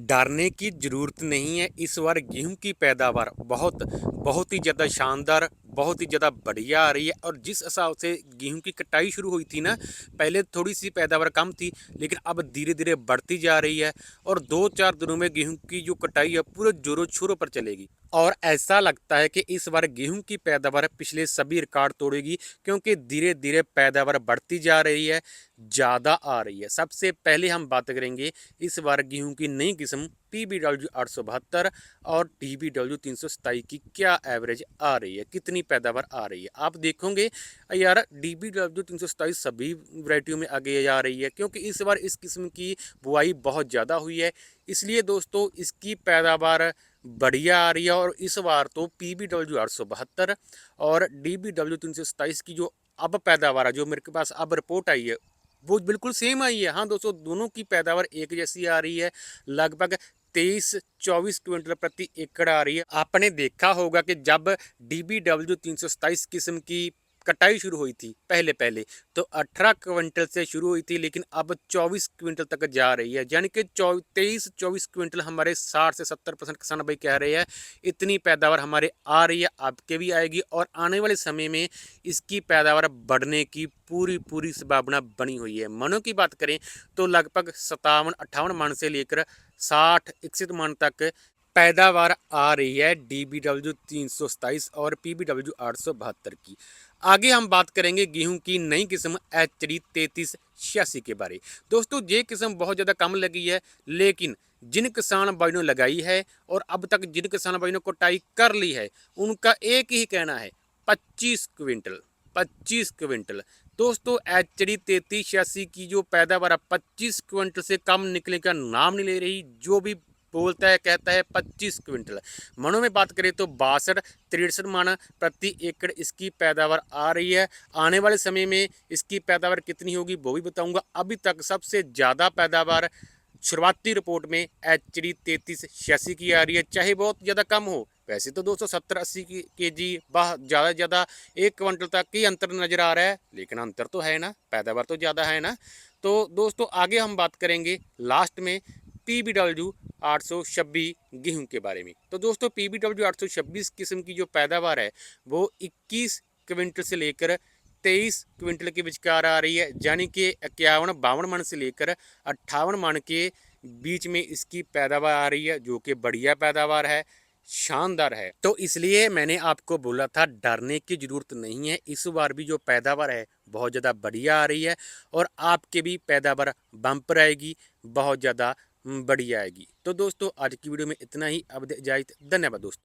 डरने की ज़रूरत नहीं है। इस बार गेहूँ की पैदावार बहुत ही ज़्यादा शानदार, बहुत ही ज़्यादा बढ़िया आ रही है। और जिस हिसाब से गेहूँ की कटाई शुरू हुई थी ना, पहले थोड़ी-सी पैदावार कम थी, लेकिन अब धीरे-धीरे बढ़ती जा रही है। और 2-4 दिनों में गेहूँ की जो कटाई है पूरे ज़ोरों-शोरों पर चलेगी। और ऐसा लगता है कि इस बार गेहूँ की पैदावार पिछले सभी रिकॉर्ड तोड़ेगी, क्योंकि धीरे-धीरे पैदावार बढ़ती जा रही है, ज़्यादा आ रही है। सबसे पहले हम बात करेंगे इस बार गेहूं की नई किस्म PBW 872 और TBW 327 की क्या एवरेज आ रही है, कितनी पैदावार आ रही है। आप देखोगे यार, DBW 327 सभी वैरायटियों में आगे जा रही है, क्योंकि इस बार इस किस्म की बुआई बहुत ज़्यादा हुई है। इसलिए दोस्तों इसकी पैदावार बढ़िया आ रही है। और इस बार तो PBW 872 और DBW 327 की जो अब पैदावार है, जो मेरे के पास अब रिपोर्ट आई है, वो बिल्कुल सेम आई है। हाँ दोस्तों, दोनों की पैदावार एक जैसी आ रही है। लगभग 23-24 क्विंटल प्रति एकड़ आ रही है। आपने देखा होगा कि जब DBW 327 किस्म की कटाई शुरू हुई थी पहले पहले, तो 18 क्विंटल से शुरू हुई थी, लेकिन अब 24 क्विंटल तक जा रही है। यानी कि 23-24 क्विंटल हमारे 60 से 70% किसान भाई कह रहे हैं इतनी पैदावार हमारे आ रही है, आपके भी आएगी। और आने वाले समय में इसकी पैदावार बढ़ने की पूरी पूरी संभावना बनी हुई है। मनों की बात करें तो लगभग 57-58 मन से लेकर 60-61 मन तक पैदावार आ रही है DBW 327 और PBW 872 की। आगे हम बात करेंगे गेहूं की नई किस्म HD 3386 के बारे। दोस्तों ये किस्म बहुत ज़्यादा कम लगी है, लेकिन जिन किसान भाइयों ने लगाई है और अब तक जिन किसान भाइयों ने कटाई कर ली है, उनका एक ही कहना है 25 क्विंटल, 25 क्विंटल। दोस्तों HD 3386 की जो पैदावार है 25 क्विंटल से कम निकलने का नाम नहीं ले रही। जो भी बोलता है कहता है 25 क्विंटल। मनों में बात करें तो 62-63 मन प्रति एकड़ इसकी पैदावार आ रही है। आने वाले समय में इसकी पैदावार कितनी होगी वो भी बताऊंगा। अभी तक सबसे ज़्यादा पैदावार शुरुआती रिपोर्ट में HD 3386 की आ रही है, चाहे बहुत ज़्यादा कम हो। वैसे तो 270-80 की KG ज़्यादा से ज़्यादा 1 क्विंटल तक ही अंतर नज़र आ रहा है, लेकिन अंतर तो है ना, पैदावार तो ज़्यादा है ना। तो दोस्तों आगे हम बात करेंगे लास्ट में PBW 826 गेहूं के बारे में। तो दोस्तों PBW 826 किस्म की जो पैदावार है वो 21 क्विंटल से लेकर 23 क्विंटल के विचकार आ रही है। यानी कि 51-52 मन से लेकर 58 मन के बीच में इसकी पैदावार आ रही है, जो कि बढ़िया पैदावार है, शानदार है। तो इसलिए मैंने आपको बोला था डरने की ज़रूरत नहीं है। इस बार भी जो पैदावार है बहुत ज़्यादा बढ़िया आ रही है, और आपके भी पैदावार बम्पर आएगी, बहुत ज़्यादा बढ़िया आएगी। तो दोस्तों आज की वीडियो में इतना ही। अब इजाज़त, धन्यवाद दोस्तों।